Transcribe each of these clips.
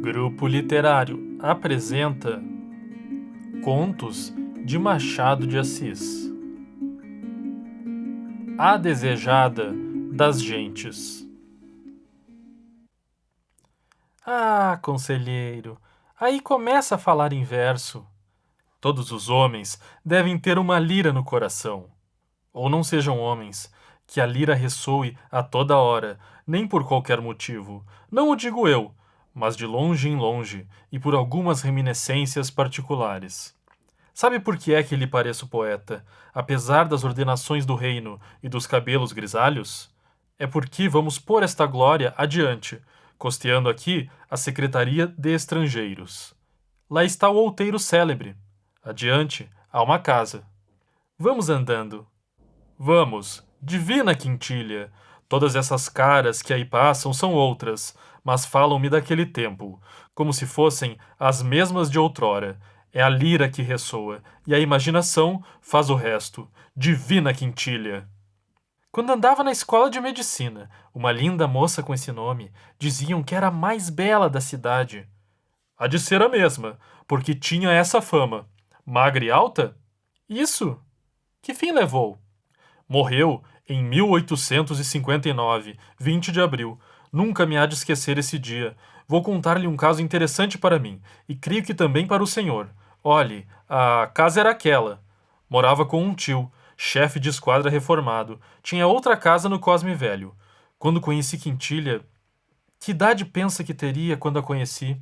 Grupo Literário apresenta Contos de Machado de Assis. A Desejada das Gentes. Ah, conselheiro, aí começa a falar em verso. Todos os homens devem ter uma lira no coração. Ou não sejam homens, que a lira ressoe a toda hora, nem por qualquer motivo. Não o digo eu, mas de longe em longe, e por algumas reminiscências particulares. Sabe por que é que lhe pareço poeta, apesar das ordenações do reino e dos cabelos grisalhos? É porque vamos pôr esta glória adiante, costeando aqui a Secretaria de Estrangeiros. Lá está o outeiro célebre. Adiante, há uma casa. Vamos andando. Vamos, divina quintilha! Todas essas caras que aí passam são outras, mas falam-me daquele tempo, como se fossem as mesmas de outrora. É a lira que ressoa, e a imaginação faz o resto. Divina quintilha! Quando andava na escola de medicina, uma linda moça com esse nome, diziam que era a mais bela da cidade. Há de ser a mesma, porque tinha essa fama. Magra e alta? Isso! Que fim levou? Morreu em 1859, 20 de abril. Nunca me há de esquecer esse dia. Vou contar-lhe um caso interessante para mim, e creio que também para o senhor. Olhe, a casa era aquela. Morava com um tio, chefe de esquadra reformado. Tinha outra casa no Cosme Velho. Quando conheci Quintilha, que idade pensa que teria quando a conheci?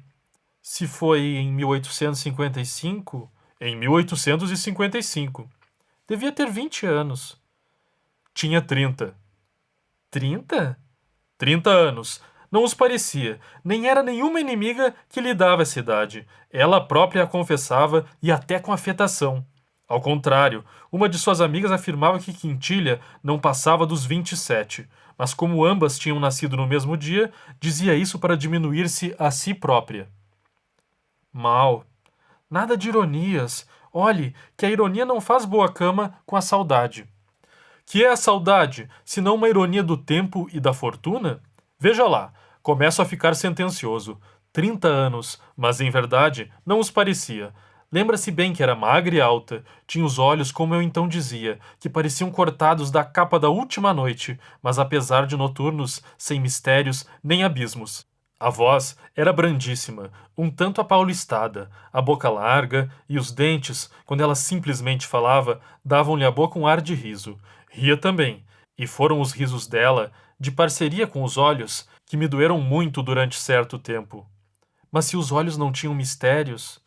Se foi em 1855? Em 1855. Devia ter 20 anos. Tinha 30. 30? 30 anos. Não os parecia, nem era nenhuma inimiga que lhe dava essa idade. Ela própria a confessava e até com afetação. Ao contrário, uma de suas amigas afirmava que Quintilha não passava dos 27, mas como ambas tinham nascido no mesmo dia, dizia isso para diminuir-se a si própria. Mal. Nada de ironias. Olhe, que a ironia não faz boa cama com a saudade. Que é a saudade, se não uma ironia do tempo e da fortuna? Veja lá, começo a ficar sentencioso. 30 anos, mas em verdade não os parecia. Lembra-se bem que era magra e alta, tinha os olhos, como eu então dizia, que pareciam cortados da capa da última noite, mas apesar de noturnos, sem mistérios nem abismos. A voz era brandíssima, um tanto apaulistada, a boca larga e os dentes, quando ela simplesmente falava, davam-lhe à boca um ar de riso. Ria também, e foram os risos dela, de parceria com os olhos, que me doeram muito durante certo tempo. Mas se os olhos não tinham mistérios...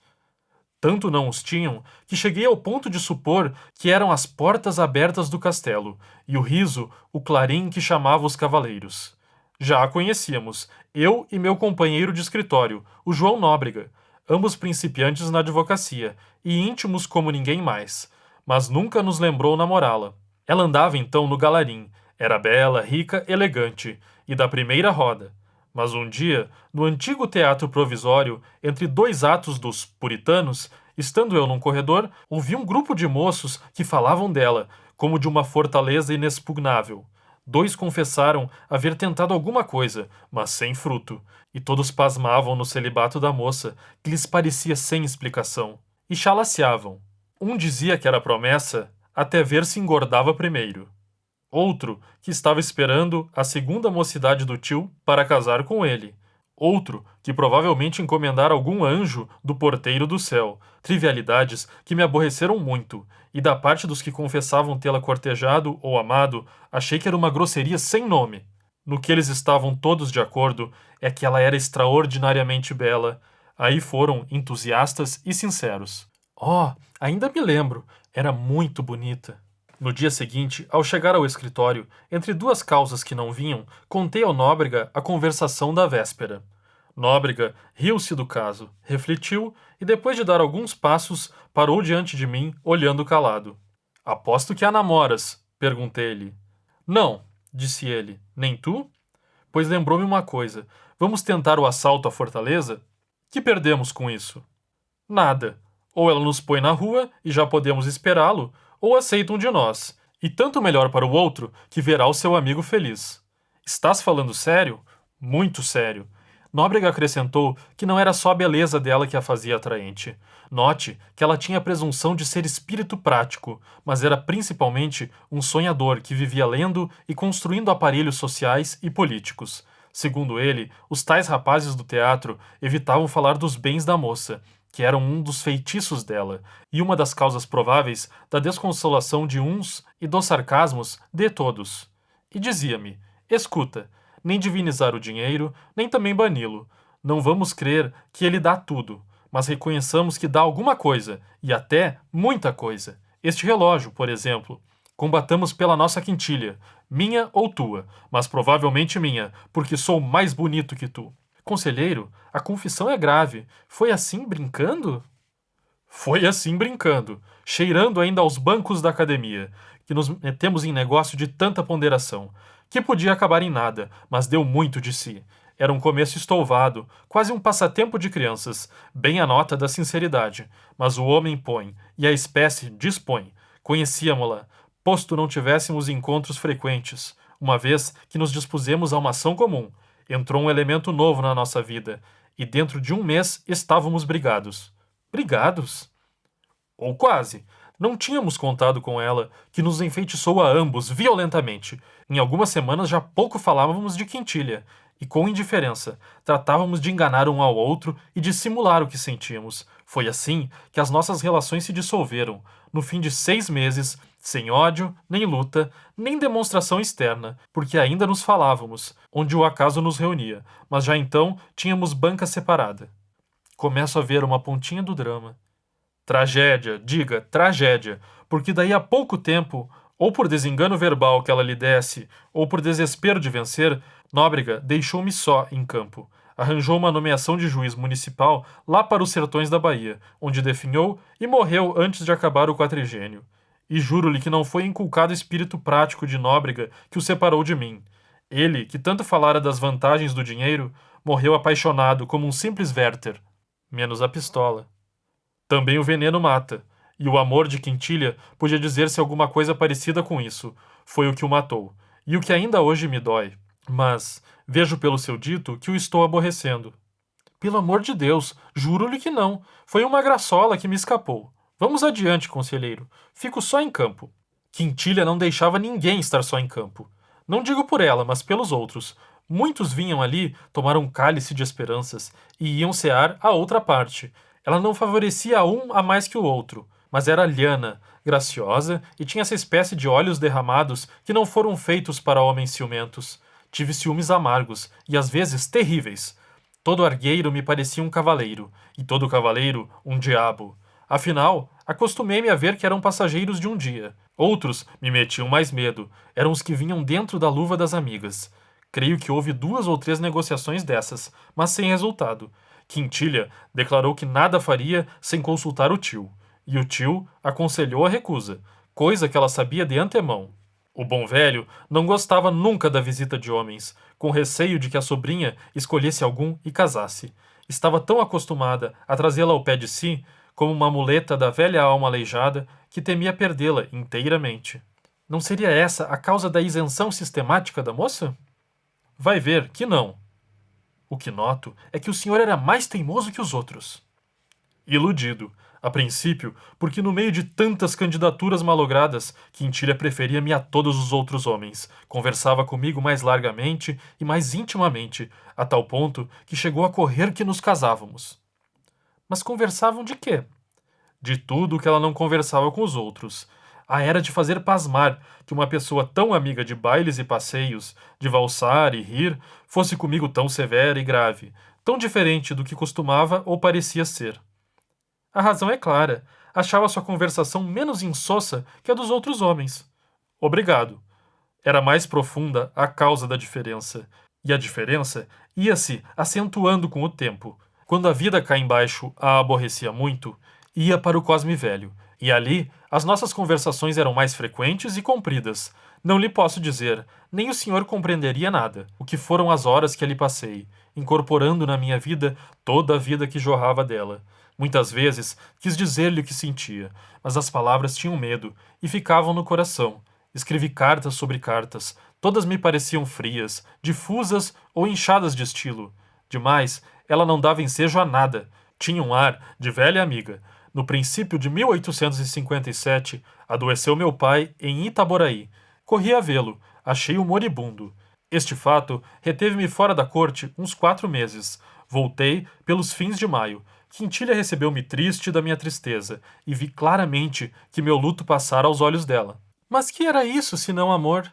Tanto não os tinham, que cheguei ao ponto de supor que eram as portas abertas do castelo, e o riso, o clarim que chamava os cavaleiros. Já a conhecíamos, eu e meu companheiro de escritório, o João Nóbrega, ambos principiantes na advocacia, e íntimos como ninguém mais, mas nunca nos lembrou namorá-la. Ela andava então no galarim, era bela, rica, elegante, e da primeira roda. Mas um dia, no antigo teatro provisório, entre dois atos dos Puritanos, estando eu num corredor, ouvi um grupo de moços que falavam dela, como de uma fortaleza inexpugnável. Dois confessaram haver tentado alguma coisa, mas sem fruto, e todos pasmavam no celibato da moça, que lhes parecia sem explicação, e chalaceavam. Um dizia que era promessa, até ver se engordava primeiro. Outro, que estava esperando a segunda mocidade do tio para casar com ele. Outro, que provavelmente encomendara algum anjo do porteiro do céu. Trivialidades que me aborreceram muito, e da parte dos que confessavam tê-la cortejado ou amado, achei que era uma grosseria sem nome. No que eles estavam todos de acordo é que ela era extraordinariamente bela. Aí foram entusiastas e sinceros. Oh, ainda me lembro, era muito bonita. No dia seguinte, ao chegar ao escritório, entre duas causas que não vinham, contei ao Nóbrega a conversação da véspera. Nóbrega riu-se do caso, refletiu e, depois de dar alguns passos, parou diante de mim, olhando calado. Aposto que a namoras, perguntei-lhe. Não, disse ele, nem tu? Pois lembrou-me uma coisa. Vamos tentar o assalto à fortaleza? Que perdemos com isso? Nada. Ou ela nos põe na rua e já podemos esperá-lo, ou aceitam de nós, e tanto melhor para o outro que verá o seu amigo feliz. Estás falando sério? Muito sério. Nóbrega acrescentou que não era só a beleza dela que a fazia atraente. Note que ela tinha a presunção de ser espírito prático, mas era principalmente um sonhador que vivia lendo e construindo aparelhos sociais e políticos. Segundo ele, os tais rapazes do teatro evitavam falar dos bens da moça, que eram um dos feitiços dela, e uma das causas prováveis da desconsolação de uns e dos sarcasmos de todos. E dizia-me: escuta, nem divinizar o dinheiro, nem também bani-lo. Não vamos crer que ele dá tudo, mas reconheçamos que dá alguma coisa, e até muita coisa. Este relógio, por exemplo. Combatamos pela nossa quintilha, minha ou tua, mas provavelmente minha, porque sou mais bonito que tu. Conselheiro, a confissão é grave. Foi assim brincando? Foi assim brincando, cheirando ainda aos bancos da academia, que nos metemos em negócio de tanta ponderação, que podia acabar em nada, mas deu muito de si. Era um começo estouvado, quase um passatempo de crianças, bem a nota da sinceridade. Mas o homem põe, e a espécie dispõe. Conhecíamo-la, posto não tivéssemos encontros frequentes. Uma vez que nos dispusemos a uma ação comum, entrou um elemento novo na nossa vida, e dentro de um mês estávamos brigados. Brigados? Ou quase. Não tínhamos contado com ela, que nos enfeitiçou a ambos violentamente. Em algumas semanas já pouco falávamos de quintilha, e com indiferença, tratávamos de enganar um ao outro e de simular o que sentíamos. Foi assim que as nossas relações se dissolveram, no fim de 6 meses, sem ódio, nem luta, nem demonstração externa, porque ainda nos falávamos, onde o acaso nos reunia, mas já então tínhamos banca separada. Começo a ver uma pontinha do drama. Tragédia, diga, tragédia, porque daí a pouco tempo, ou por desengano verbal que ela lhe desse, ou por desespero de vencer, Nóbrega deixou-me só em campo. Arranjou uma nomeação de juiz municipal lá para os sertões da Bahia, onde definhou e morreu antes de acabar o quatrigênio. E juro-lhe que não foi inculcado espírito prático de Nóbrega que o separou de mim. Ele, que tanto falara das vantagens do dinheiro, morreu apaixonado como um simples Werther, menos a pistola. Também o veneno mata, e o amor de Quintilha podia dizer-se alguma coisa parecida com isso. Foi o que o matou, e o que ainda hoje me dói. Mas vejo pelo seu dito que o estou aborrecendo. Pelo amor de Deus, juro-lhe que não. Foi uma graçola que me escapou. Vamos adiante, conselheiro. Fico só em campo. Quintilha não deixava ninguém estar só em campo. Não digo por ela, mas pelos outros. Muitos vinham ali tomar um cálice de esperanças e iam cear a outra parte. Ela não favorecia a um a mais que o outro, mas era lhana, graciosa e tinha essa espécie de olhos derramados que não foram feitos para homens ciumentos. Tive ciúmes amargos e às vezes terríveis. Todo argueiro me parecia um cavaleiro, e todo cavaleiro um diabo. Afinal, acostumei-me a ver que eram passageiros de um dia. Outros me metiam mais medo, eram os que vinham dentro da luva das amigas. Creio que houve 2 ou 3 negociações dessas, mas sem resultado. Quintilha declarou que nada faria sem consultar o tio, e o tio aconselhou a recusa, coisa que ela sabia de antemão. O bom velho não gostava nunca da visita de homens, com receio de que a sobrinha escolhesse algum e casasse. Estava tão acostumada a trazê-la ao pé de si, como uma muleta da velha alma aleijada, que temia perdê-la inteiramente. Não seria essa a causa da isenção sistemática da moça? Vai ver que não. O que noto é que o senhor era mais teimoso que os outros. Iludido, a princípio, porque no meio de tantas candidaturas malogradas, Quintilha preferia-me a todos os outros homens, conversava comigo mais largamente e mais intimamente, a tal ponto que chegou a correr que nos casávamos. Mas conversavam de quê? De tudo o que ela não conversava com os outros. Era de fazer pasmar que uma pessoa tão amiga de bailes e passeios, de valsar e rir, fosse comigo tão severa e grave, tão diferente do que costumava ou parecia ser. A razão é clara. Achava sua conversação menos insossa que a dos outros homens. Obrigado. Era mais profunda a causa da diferença. E a diferença ia-se acentuando com o tempo. Quando a vida cá embaixo a aborrecia muito, ia para o Cosme Velho. E ali as nossas conversações eram mais frequentes e compridas. Não lhe posso dizer, nem o senhor compreenderia nada, o que foram as horas que ali passei, incorporando na minha vida toda a vida que jorrava dela. Muitas vezes quis dizer-lhe o que sentia, mas as palavras tinham medo e ficavam no coração. Escrevi cartas sobre cartas, todas me pareciam frias, difusas ou inchadas de estilo. Demais, ela não dava ensejo a nada. Tinha um ar de velha amiga. No princípio de 1857, adoeceu meu pai em Itaboraí. Corri a vê-lo. Achei-o moribundo. Este fato reteve-me fora da corte uns 4 meses. Voltei pelos fins de maio. Quintilha recebeu-me triste da minha tristeza, e vi claramente que meu luto passara aos olhos dela. Mas que era isso, senão amor?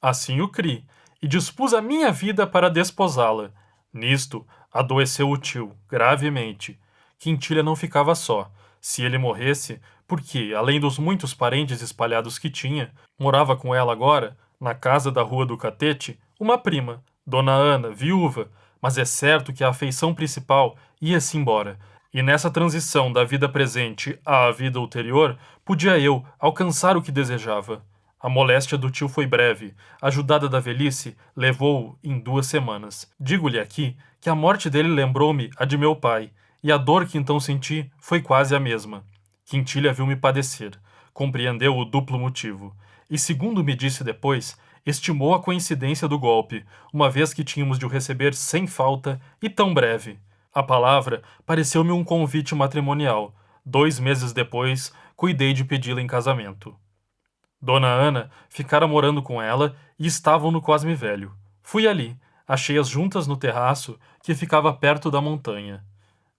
Assim o criei, e dispus a minha vida para desposá-la. Nisto, adoeceu o tio, gravemente. Quintilha não ficava só. Se ele morresse, porque, além dos muitos parentes espalhados que tinha, morava com ela agora, na casa da Rua do Catete, uma prima, Dona Ana, viúva, mas é certo que a afeição principal ia-se embora, e nessa transição da vida presente à vida ulterior, podia eu alcançar o que desejava. A moléstia do tio foi breve. A ajudada da velhice levou-o em 2 semanas. Digo-lhe aqui que a morte dele lembrou-me a de meu pai, e a dor que então senti foi quase a mesma. Quintilha viu-me padecer. Compreendeu o duplo motivo. E, segundo me disse depois, estimou a coincidência do golpe, uma vez que tínhamos de o receber sem falta e tão breve. A palavra pareceu-me um convite matrimonial. 2 meses depois, cuidei de pedi-la em casamento. Dona Ana ficara morando com ela e estavam no Cosme Velho. Fui ali, achei-as juntas no terraço que ficava perto da montanha.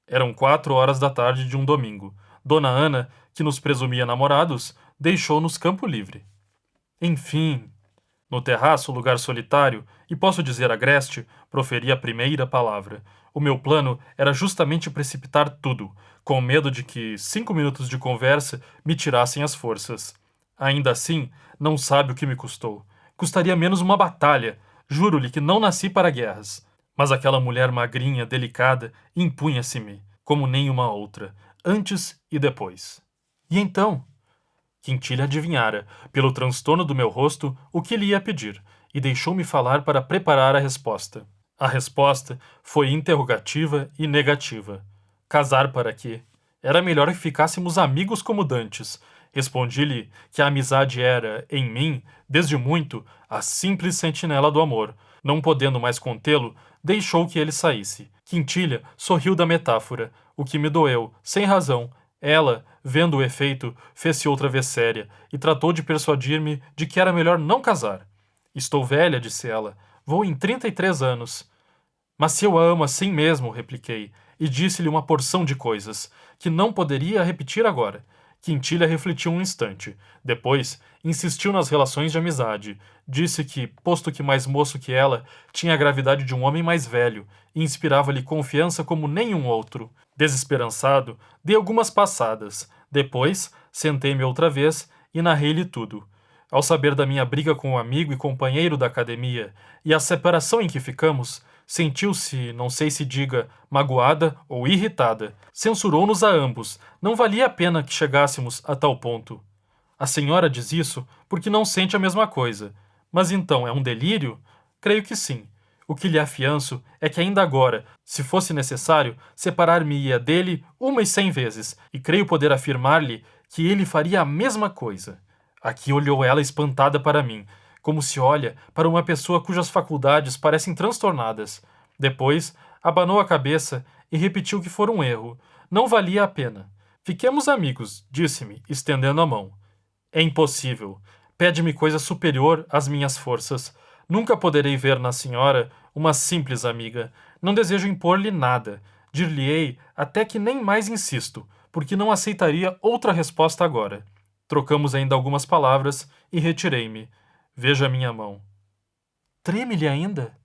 Eram 4 horas da tarde de um domingo. Dona Ana, que nos presumia namorados, deixou-nos campo livre. Enfim, no terraço, lugar solitário, e posso dizer agreste, proferi a primeira palavra. O meu plano era justamente precipitar tudo, com medo de que 5 minutos de conversa me tirassem as forças. Ainda assim, não sabe o que me custou. Custaria menos uma batalha. Juro-lhe que não nasci para guerras. Mas aquela mulher magrinha, delicada, impunha-se-me, como nenhuma outra, antes e depois. E então? Quintilha adivinhara, pelo transtorno do meu rosto, o que lhe ia pedir, e deixou-me falar para preparar a resposta. A resposta foi interrogativa e negativa. Casar para quê? Era melhor que ficássemos amigos como dantes. Respondi-lhe que a amizade era, em mim, desde muito, a simples sentinela do amor. Não podendo mais contê-lo, deixou que ele saísse. Quintilha sorriu da metáfora, o que me doeu, sem razão. Ela, vendo o efeito, fez-se outra vez séria e tratou de persuadir-me de que era melhor não casar. Estou velha, disse ela. Vou em 33 anos. Mas se eu a amo assim mesmo, repliquei, e disse-lhe uma porção de coisas, que não poderia repetir agora. Quintilha refletiu um instante. Depois, insistiu nas relações de amizade. Disse que, posto que mais moço que ela, tinha a gravidade de um homem mais velho, e inspirava-lhe confiança como nenhum outro. Desesperançado, dei algumas passadas. Depois, sentei-me outra vez e narrei-lhe tudo. Ao saber da minha briga com o amigo e companheiro da academia e a separação em que ficamos, sentiu-se, não sei se diga, magoada ou irritada. Censurou-nos a ambos. Não valia a pena que chegássemos a tal ponto. A senhora diz isso porque não sente a mesma coisa. Mas então é um delírio? Creio que sim. O que lhe afianço é que ainda agora, se fosse necessário, separar-me-ia dele 100 vezes, e creio poder afirmar-lhe que ele faria a mesma coisa. Aqui olhou ela espantada para mim, como se olha para uma pessoa cujas faculdades parecem transtornadas. Depois, abanou a cabeça e repetiu que fora um erro. Não valia a pena. Fiquemos amigos, disse-me, estendendo a mão. É impossível. Pede-me coisa superior às minhas forças. Nunca poderei ver na senhora uma simples amiga. Não desejo impor-lhe nada. Dir-lhe-ei até que nem mais insisto, porque não aceitaria outra resposta agora. Trocamos ainda algumas palavras e retirei-me. Veja a minha mão. Treme-lhe ainda?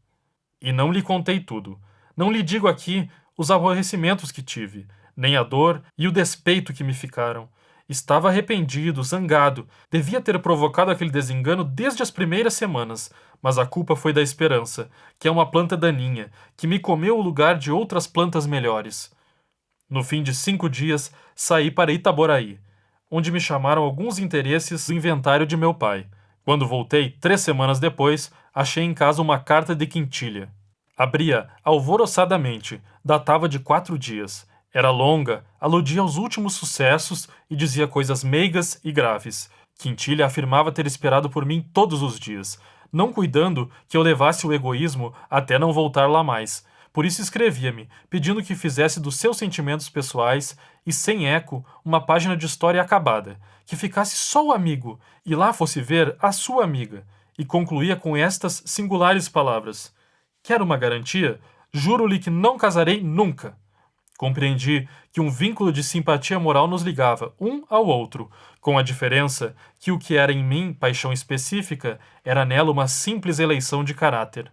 E não lhe contei tudo. Não lhe digo aqui os aborrecimentos que tive, nem a dor e o despeito que me ficaram. Estava arrependido, zangado. Devia ter provocado aquele desengano desde as primeiras semanas, mas a culpa foi da esperança, que é uma planta daninha, que me comeu o lugar de outras plantas melhores. No fim de 5 dias, saí para Itaboraí, onde me chamaram alguns interesses do inventário de meu pai. Quando voltei, 3 semanas depois, achei em casa uma carta de Quintilha. Abria alvoroçadamente, datava de 4 dias. Era longa, aludia aos últimos sucessos e dizia coisas meigas e graves. Quintilha afirmava ter esperado por mim todos os dias, não cuidando que eu levasse o egoísmo até não voltar lá mais. Por isso escrevia-me, pedindo que fizesse dos seus sentimentos pessoais e sem eco uma página de história acabada, que ficasse só o amigo e lá fosse ver a sua amiga, e concluía com estas singulares palavras: quer uma garantia? Juro-lhe que não casarei nunca. Compreendi que um vínculo de simpatia moral nos ligava um ao outro, com a diferença que o que era em mim paixão específica era nela uma simples eleição de caráter.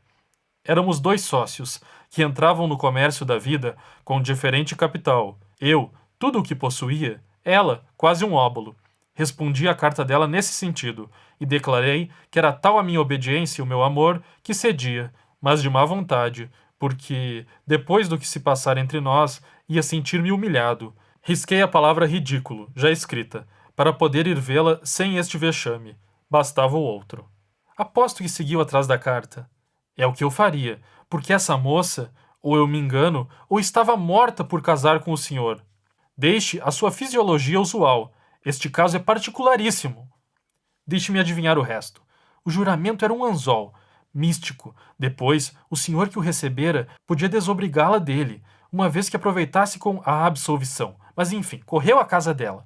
Éramos dois sócios, que entravam no comércio da vida com diferente capital. Eu, tudo o que possuía; ela, quase um óbolo. Respondi à carta dela nesse sentido, e declarei que era tal a minha obediência e o meu amor que cedia, mas de má vontade, porque, depois do que se passara entre nós, ia sentir-me humilhado. Risquei a palavra ridículo, já escrita, para poder ir vê-la sem este vexame. Bastava o outro. Aposto que seguiu atrás da carta. É o que eu faria, porque essa moça, ou eu me engano, ou estava morta por casar com o senhor. Deixe a sua fisiologia usual. Este caso é particularíssimo. Deixe-me adivinhar o resto. O juramento era um anzol, místico. Depois, o senhor que o recebera podia desobrigá-la dele, uma vez que aproveitasse com a absolvição. Mas enfim, correu à casa dela.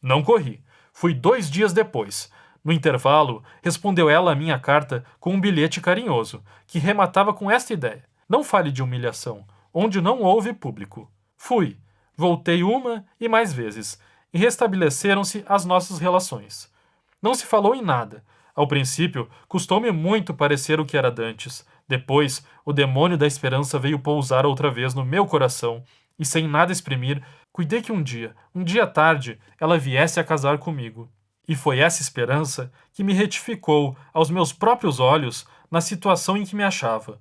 Não corri. Fui 2 dias depois. No intervalo, respondeu ela à minha carta com um bilhete carinhoso, que rematava com esta ideia: não fale de humilhação, onde não houve público. Fui. Voltei uma e mais vezes, e restabeleceram-se as nossas relações. Não se falou em nada. Ao princípio, custou-me muito parecer o que era dantes. Depois, o demônio da esperança veio pousar outra vez no meu coração, e sem nada exprimir, cuidei que um dia tarde, ela viesse a casar comigo. E foi essa esperança que me retificou, aos meus próprios olhos, na situação em que me achava.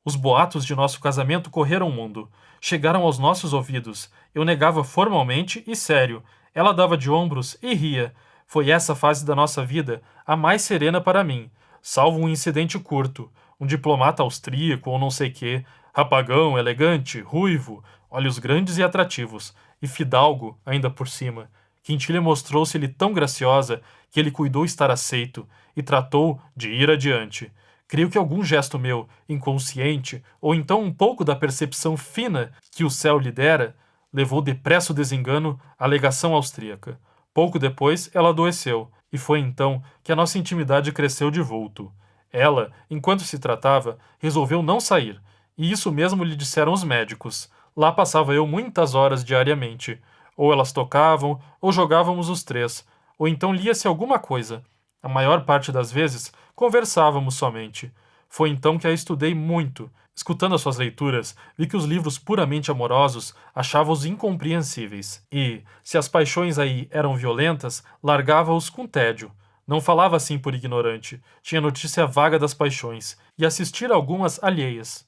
Os boatos de nosso casamento correram o mundo. Chegaram aos nossos ouvidos. Eu negava formalmente e sério. Ela dava de ombros e ria. Foi essa fase da nossa vida a mais serena para mim, salvo um incidente curto. Um diplomata austríaco ou não sei quê, rapagão, elegante, ruivo, olhos grandes e atrativos, e fidalgo, ainda por cima. Quintilha mostrou-se-lhe tão graciosa que ele cuidou estar aceito e tratou de ir adiante. Creio que algum gesto meu, inconsciente, ou então um pouco da percepção fina que o céu lhe dera, levou depressa o desengano à legação austríaca. Pouco depois, ela adoeceu, e foi então que a nossa intimidade cresceu de vulto. Ela, enquanto se tratava, resolveu não sair, e isso mesmo lhe disseram os médicos. Lá passava eu muitas horas diariamente. Ou elas tocavam, ou jogávamos os três, ou então lia-se alguma coisa. A maior parte das vezes, conversávamos somente. Foi então que a estudei muito. Escutando as suas leituras, vi que os livros puramente amorosos achava-os incompreensíveis. E, se as paixões aí eram violentas, largava-os com tédio. Não falava assim por ignorante. Tinha notícia vaga das paixões, e assistira a algumas alheias.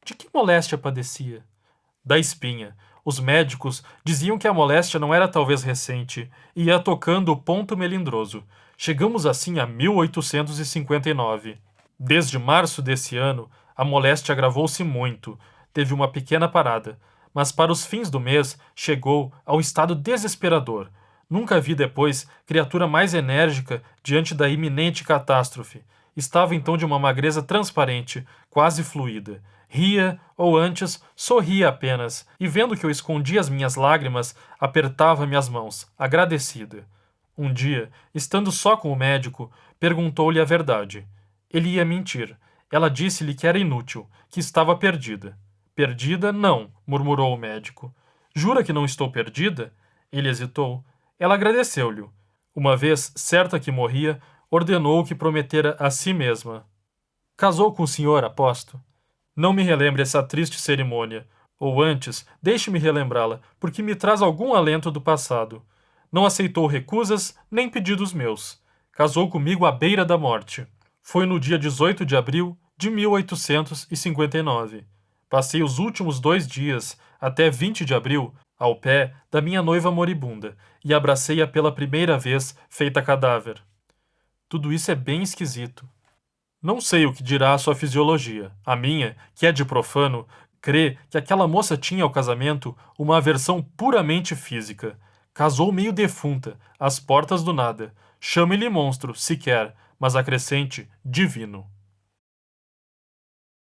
De que moléstia padecia? Da espinha. Os médicos diziam que a moléstia não era talvez recente, e ia tocando o ponto melindroso. Chegamos assim a 1859. Desde março desse ano, a moléstia agravou-se muito. Teve uma pequena parada, mas para os fins do mês chegou ao estado desesperador. Nunca vi depois criatura mais enérgica diante da iminente catástrofe. Estava então de uma magreza transparente, quase fluida. Ria, ou antes, sorria apenas, e vendo que eu escondia as minhas lágrimas, apertava-me as mãos, agradecida. Um dia, estando só com o médico, perguntou-lhe a verdade. Ele ia mentir. Ela disse-lhe que era inútil, que estava perdida. Perdida, não, murmurou o médico. Jura que não estou perdida? Ele hesitou. Ela agradeceu-lhe. Uma vez, certa que morria, ordenou o que prometera a si mesma. Casou com o senhor, aposto? Não me relembre essa triste cerimônia. Ou antes, deixe-me relembrá-la, porque me traz algum alento do passado. Não aceitou recusas, nem pedidos meus. Casou comigo à beira da morte. Foi no dia 18 de abril de 1859. Passei os últimos 2 dias, até 20 de abril, ao pé da minha noiva moribunda, e abracei-a pela primeira vez, feita cadáver. Tudo isso é bem esquisito. Não sei o que dirá a sua fisiologia. A minha, que é de profano, crê que aquela moça tinha ao casamento uma aversão puramente física. Casou meio defunta, às portas do nada. Chame-lhe monstro, se quer, mas acrescente divino.